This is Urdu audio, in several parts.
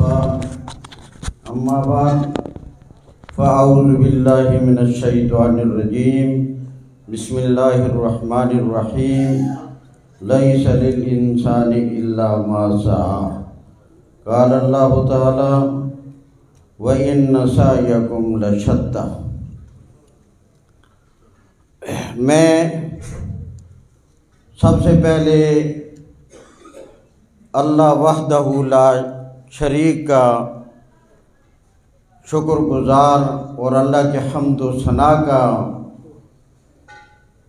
وكفى أما بعد فأعوذ بالله من الشيطان الرجيم بسم الله الرحمن الرحيم ليس للإنسان إلا ما سعى قال الله تعالى وإن سعيكم لشتى۔ میں سب سے پہلے اللہ وحدہ لا شریک کا شکر گزار اور اللہ کے حمد و ثنا کا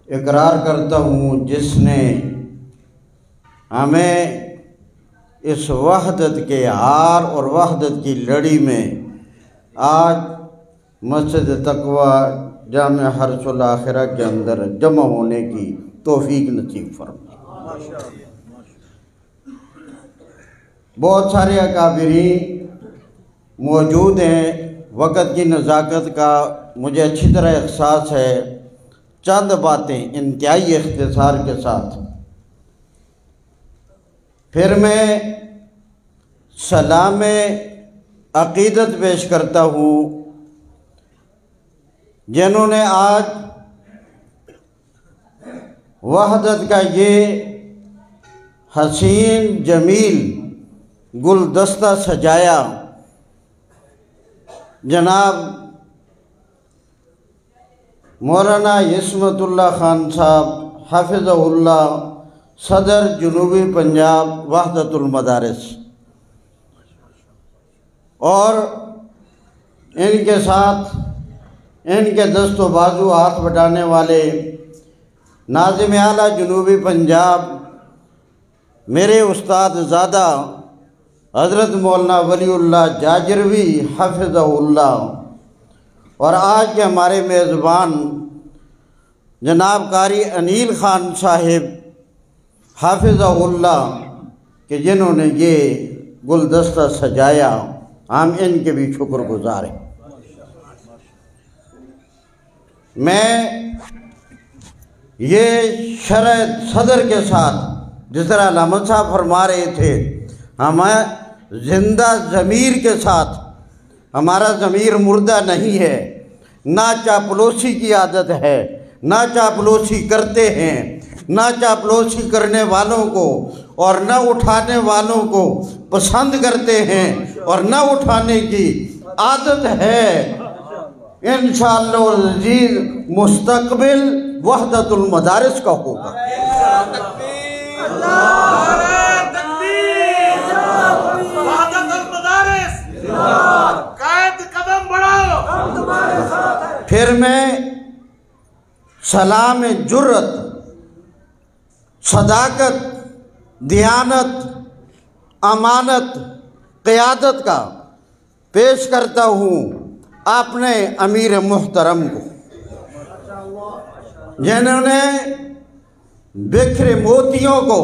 اقرار کرتا ہوں جس نے ہمیں اس وحدت کے ہار اور وحدت کی لڑی میں آج مسجد تقوی جامع حرس الآخرہ کے اندر جمع ہونے کی توفیق نصیب فرمائے۔ بہت سارے اکابرین موجود ہیں، وقت کی نزاکت کا مجھے اچھی طرح احساس ہے، چند باتیں انتہائی اختصار کے ساتھ پھر میں سلام عقیدت پیش کرتا ہوں جنہوں نے آج وحدت کا یہ حسین جمیل گلدستہ سجایا۔ جناب مولانا عصمت اللہ خان صاحب حافظہ اللہ، صدر جنوبی پنجاب وحدت المدارس، اور ان کے ساتھ ان کے دست و بازو ہاتھ بٹانے والے ناظم اعلیٰ جنوبی پنجاب میرے استاد زادہ حضرت مولانا ولی اللہ جاجروی حافظہ اللہ، اور آج کے ہمارے میزبان جناب قاری انیل خان صاحب حافظہ اللہ کہ جنہوں نے یہ گلدستہ سجایا، ہم ان کے بھی شکر گزار ہیں۔ میں یہ شرح صدر کے ساتھ جس طرح علامہ صاحب فرما رہے تھے، ہمیں زندہ ضمیر کے ساتھ، ہمارا ضمیر مردہ نہیں ہے، نہ چاپلوسی کی عادت ہے، نہ چاپلوسی کرتے ہیں، نہ چاپلوسی کرنے والوں کو اور نہ اٹھانے والوں کو پسند کرتے ہیں اور نہ اٹھانے کی عادت ہے۔ انشاءاللہ العزیز مستقبل وحدت المدارس کا ہوگا۔ پھر میں سلام جرت، صداقت، دیانت، امانت، قیادت کا پیش کرتا ہوں اپنے امیر محترم کو، جنہوں نے بکھرے موتیوں کو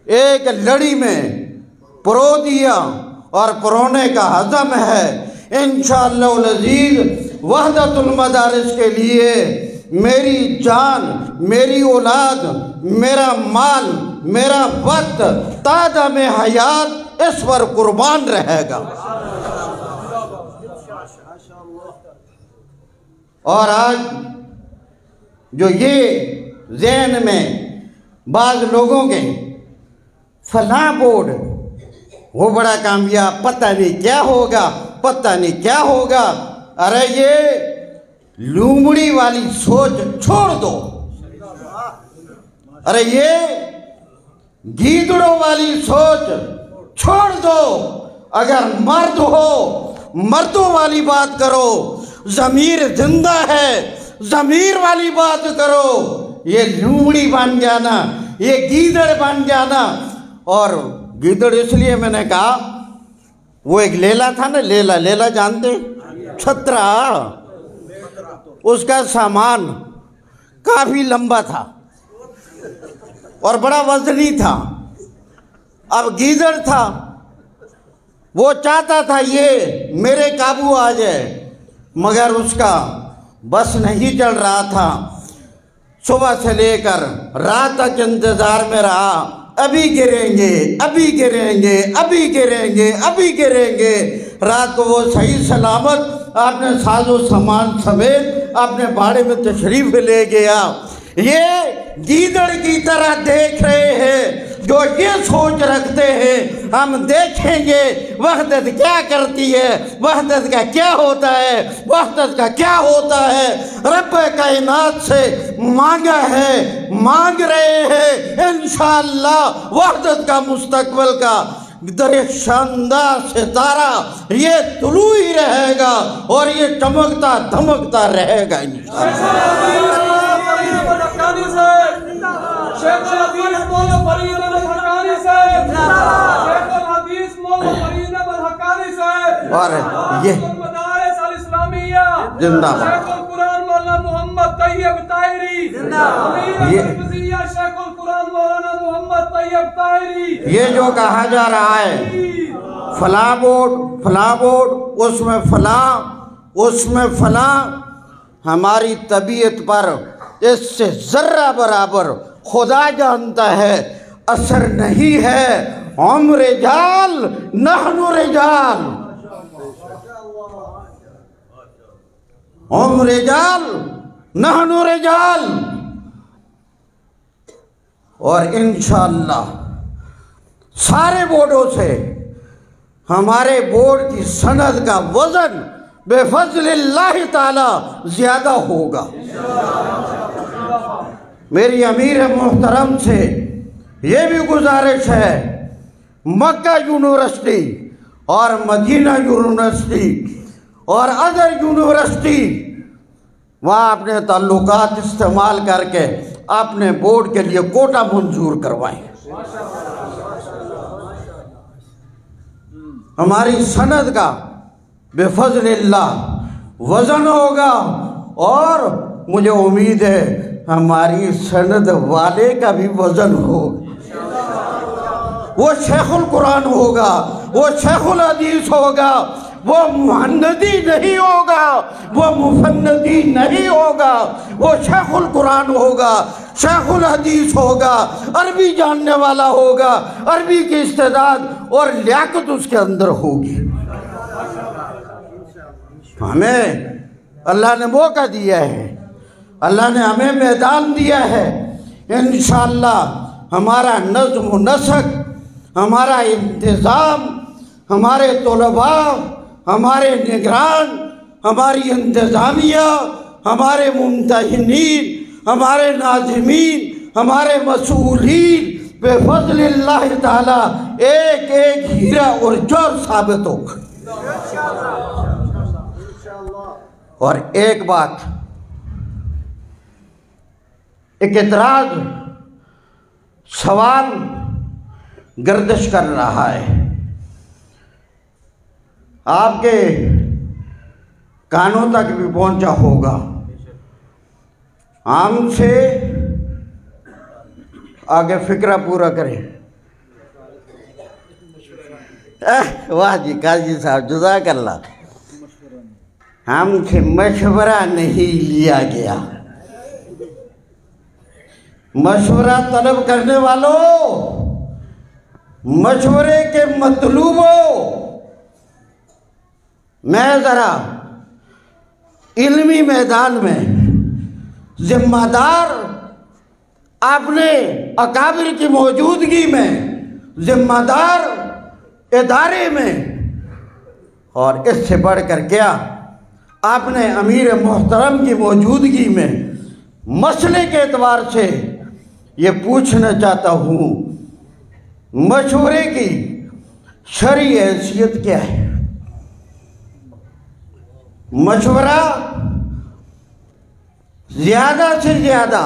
ایک لڑی میں پرو دیا اور پرونے کا عزم ہے۔ انشاءاللہ العزیز وحدت المدارس کے لیے میری جان، میری اولاد، میرا مال، میرا وقت تا دم حیات اس پر قربان رہے گا۔ اور آج جو یہ ذہن میں بعض لوگوں کے فلاں بورڈ وہ بڑا کامیاب، پتہ نہیں کیا ہوگا، پتہ نہیں کیا ہوگا، ارے یہ لومڑی والی سوچ چھوڑ دو، ارے یہ گیدڑوں والی سوچ چھوڑ دو۔ اگر مرد ہو مردوں والی بات کرو، ضمیر زندہ ہے ضمیر والی بات کرو۔ یہ لومڑی بن جانا، یہ گیدڑ بن جانا، اور گیدڑ اس لیے میں نے کہا وہ ایک لیلا تھا نا، لیلا جانتے، چھترا، اس کا سامان کافی لمبا تھا اور بڑا وزنی تھا۔ اب گیدڑ تھا، وہ چاہتا تھا یہ میرے قابو آ جائے، مگر اس کا بس نہیں چل رہا تھا۔ صبح سے لے کر رات تک انتظار میں رہا، ابھی گریں گے، ابھی گریں گے، ابھی گریں گے، ابھی گریں گے۔ رات کو وہ صحیح سلامت اپنے ساز و سامان سمیت اپنے باڑے میں تشریف لے گیا۔ یہ گیدڑ کی طرح دیکھ رہے ہیں جو یہ سوچ رکھتے ہیں ہم دیکھیں گے وحدت کیا کرتی ہے، وحدت کا کیا ہوتا ہے، وحدت کا کیا ہوتا ہے۔ رب کائنات سے مانگا ہے، مانگ رہے ہیں انشاءاللہ وحدت کا مستقبل کا در شاندار ستارہ یہ طلوع ہی رہے گا اور یہ چمکتا دھمکتا رہے گا انشاءاللہ۔ اور یہ زندہ باد محمد طیب طاہری، یہ جو کہا جا رہا ہے فلاں بورڈ فلاں بورڈ اس میں فلاں اس میں فلاں، ہماری طبیعت پر اس سے ذرہ برابر خدا جانتا ہے اثر نہیں ہے۔ ہم رجال نحن رجال، ہم رجال نحن رجال، اور انشاءاللہ سارے بورڈوں سے ہمارے بورڈ کی سند کا وزن بے فضل اللہ تعالی زیادہ ہوگا۔ میری امیر محترم سے یہ بھی گزارش ہے، مکہ یونیورسٹی اور مدینہ یونیورسٹی اور ادر یونیورسٹی وہاں اپنے تعلقات استعمال کر کے اپنے بورڈ کے لیے کوٹا منظور کروائیں۔ ہماری سند کا بے فضل اللہ وزن ہوگا، اور مجھے امید ہے ہماری سند والے کا بھی وزن ہوگا۔ وہ شیخ القرآن ہوگا، وہ شیخ الحدیث ہوگا، وہ مہندی نہیں ہوگا، وہ مفندی نہیں ہوگا، وہ شیخ القرآن ہوگا، شیخ الحدیث ہوگا، عربی جاننے والا ہوگا، عربی کی استعداد اور لیاقت اس کے اندر ہوگی۔ ہمیں اللہ نے موقع دیا ہے، اللہ نے ہمیں میدان دیا ہے، انشاءاللہ ہمارا نظم و نسق، ہمارا انتظام، ہمارے طلباء، ہمارے نگران، ہماری انتظامیہ، ہمارے ممتحنین، ہمارے ناظمین، ہمارے مسئولین بے فضل اللہ تعالی ایک ایک ہیرا اور جوہر ثابت ہوگا۔ اور ایک بات، ایک اعتراض سوال گردش کر رہا ہے، آپ کے کانوں تک بھی پہنچا ہوگا، ہم سے آگے فکرہ پورا کریں۔ واہ جی قاضی صاحب جزاک اللہ، ہم سے مشورہ نہیں لیا گیا۔ مشورہ طلب کرنے والوں، مشورے کے مطلوبوں، میں ذرا علمی میدان میں ذمہ دار اپنے اکابر کی موجودگی میں، ذمہ دار ادارے میں، اور اس سے بڑھ کر کیا اپنے امیر محترم کی موجودگی میں مسئلے کے اعتبار سے یہ پوچھنا چاہتا ہوں، مشورے کی شرعی حیثیت کیا ہے؟ مشورہ زیادہ سے زیادہ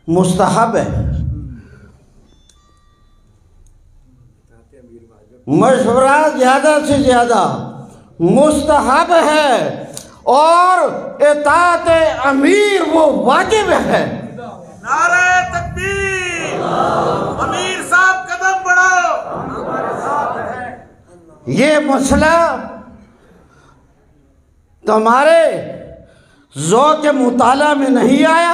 مستحب ہے، مشورہ زیادہ سے زیادہ مستحب ہے، اور اطاعت امیر وہ واجب ہے۔ نعرہ تکبیر، امیر صاحب قدم بڑھاؤ۔ یہ مسئلہ تمہارے ذوق مطالعہ میں نہیں آیا؟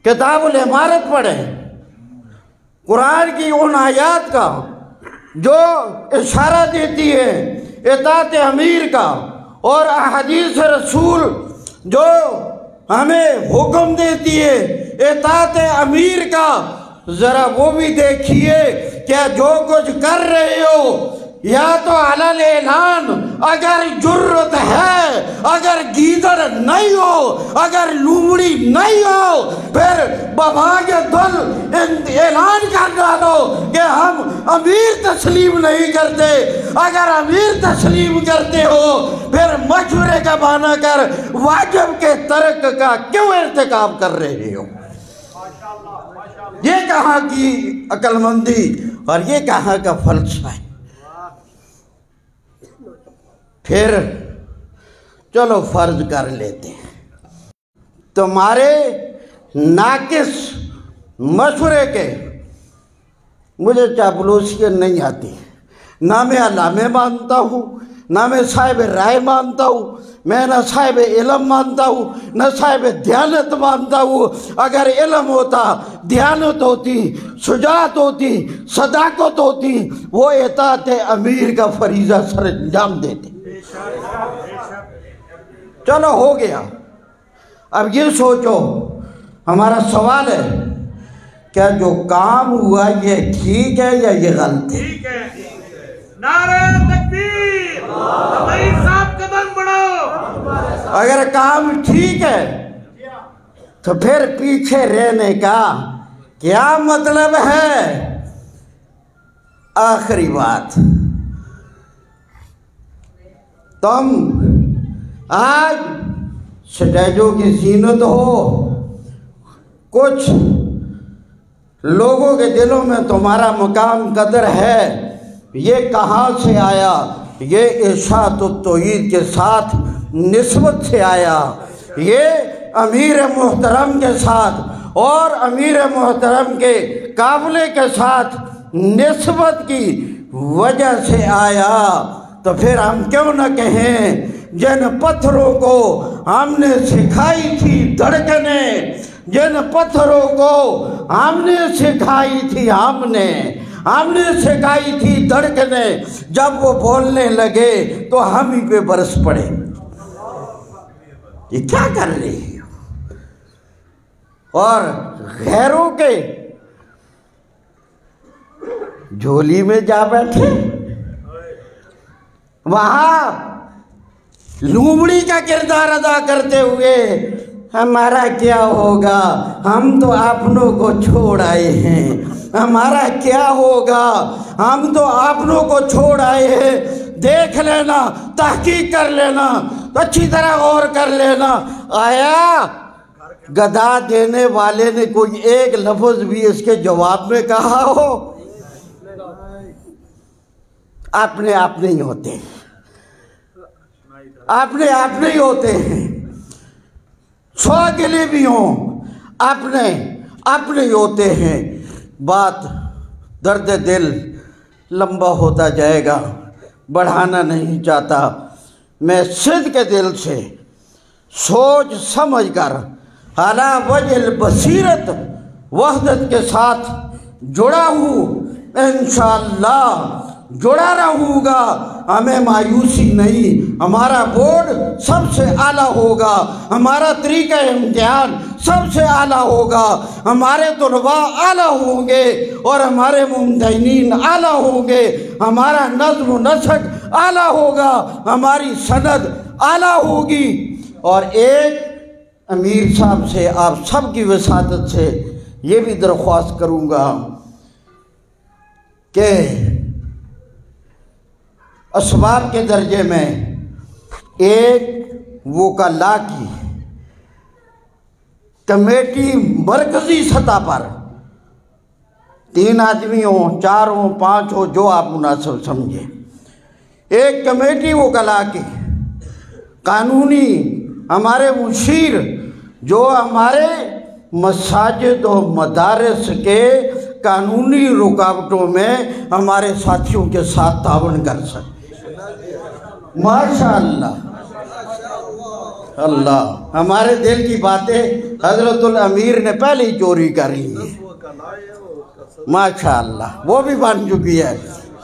کتاب العمارت پڑھیں، قرآن کی ان آیات کا جو اشارہ دیتی ہے اطاعت امیر کا، اور احادیث رسول جو ہمیں حکم دیتی ہے اطاعت امیر کا، ذرا وہ بھی دیکھیے کہ جو کچھ کر رہے ہو یا تو علل اعلان اگر جرت ہے، اگر گیدڑ نہیں ہو، اگر لومڑی نہیں ہو، پھر ببھاگ دل اعلان کر ڈالو کہ ہم امیر تسلیم نہیں کرتے۔ اگر امیر تسلیم کرتے ہو پھر مشورے کا بہانہ کر واجب کے ترک کا کیوں ارتکاب کر رہے ہو؟ یہ کہاں کی عقل مندی اور یہ کہاں کا فلسفہ ہے؟ پھر چلو فرض کر لیتے ہیں تمہارے ناقص مشورے کے مجھے چاپلوسیت نہیں آتی، نہ میں علامے مانتا ہوں، نہ میں صاحب رائے مانتا ہوں، میں نہ صاحب علم مانتا ہوں، نہ صاحب دیانت مانتا ہوں۔ اگر علم ہوتا، دیانت ہوتی، شجاعت ہوتی، صداقت ہوتی، وہ اطاعت امیر کا فریضہ سر انجام دیتے۔ چلو ہو گیا، اب یہ سوچو، ہمارا سوال ہے کیا جو کام ہوا یہ ٹھیک ہے یا یہ غلط ہے؟ ٹھیک ہے۔ نعرہ تکبیر، امیر صاحب قدم بڑھاؤ۔ اگر کام ٹھیک ہے تو پھر پیچھے رہنے کا کیا مطلب ہے؟ آخری بات، تم آج سٹیجوں کی زینت ہو، کچھ لوگوں کے دلوں میں تمہارا مقام قدر ہے، یہ کہاں سے آیا؟ یہ اشاعت التوحید کے ساتھ نسبت سے آیا، یہ امیر محترم کے ساتھ اور امیر محترم کے قافلے کے ساتھ نسبت کی وجہ سے آیا۔ تو پھر ہم کیوں نہ کہیں جن پتھروں کو ہم نے سکھائی تھی دھڑکنیں، جن پتھروں کو ہم نے سکھائی تھی ہم نے سکھائی تھی دھڑکنیں، جب وہ بولنے لگے تو ہم ہی پہ برس پڑے۔ یہ کیا کر رہی ہو؟ اور غیروں کے جھولی میں جا بیٹھے، وہاں لومڑی کا کردار ادا کرتے ہوئے ہمارا کیا ہوگا، ہم تو اپنوں کو چھوڑ آئے ہیں، ہمارا کیا ہوگا، ہم تو اپنوں کو چھوڑ آئے ہیں۔ دیکھ لینا، تحقیق کر لینا، اچھی طرح غور کر لینا، آیا گدا دینے والے نے کوئی ایک لفظ بھی اس کے جواب میں کہا ہو؟ اپنے آپ نہیں ہوتے ہیں، اپنے آپ نہیں ہوتے ہیں، 100 کے لیے بھی ہوں اپنے ہی ہوتے ہیں۔ بات درد دل لمبا ہوتا جائے گا، بڑھانا نہیں چاہتا۔ میں صدق کے دل سے سوچ سمجھ کر علی وجہ البصیرت وحدت کے ساتھ جڑا ہوں، انشاءاللہ جڑا رہوں گا۔ ہمیں مایوسی نہیں، ہمارا بورڈ سب سے اعلیٰ ہوگا، ہمارا طریقہ امتحان سب سے اعلیٰ ہوگا، ہمارے طلباء اعلیٰ ہوں گے اور ہمارے ممتحنین اعلیٰ ہوں گے، ہمارا نظم و نسق اعلیٰ ہوگا، ہماری سند اعلیٰ ہوگی۔ اور ایک امیر صاحب سے، آپ سب کی وساطت سے یہ بھی درخواست کروں گا کہ اسباب کے درجے میں ایک وکلاء کی کمیٹی مرکزی سطح پر 3 آدمی ہوں، 4 ہوں، 5 ہوں، جو آپ مناسب سمجھیں، ایک کمیٹی وکلاء کی قانونی ہمارے مشیر جو ہمارے مساجد و مدارس کے قانونی رکاوٹوں میں ہمارے ساتھیوں کے ساتھ تعاون کر سکتے۔ ماشاءاللہ، اللہ، ہمارے دل کی باتیں حضرت الامیر نے پہلے ہی چوری کر لی ہیں۔ ماشاءاللہ وہ بھی بن چکی ہے.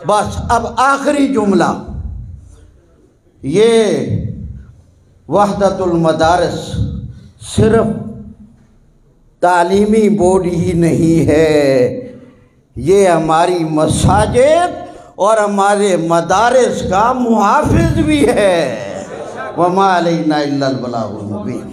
بس اب آخری جملہ، یہ وحدت المدارس صرف تعلیمی بورڈ ہی نہیں ہے، یہ ہماری مساجد اور ہمارے مدارس کا محافظ بھی ہے. وَمَا عَلَيْنَا إِلَّا الْبَلَاغُ الْمُبِينُ.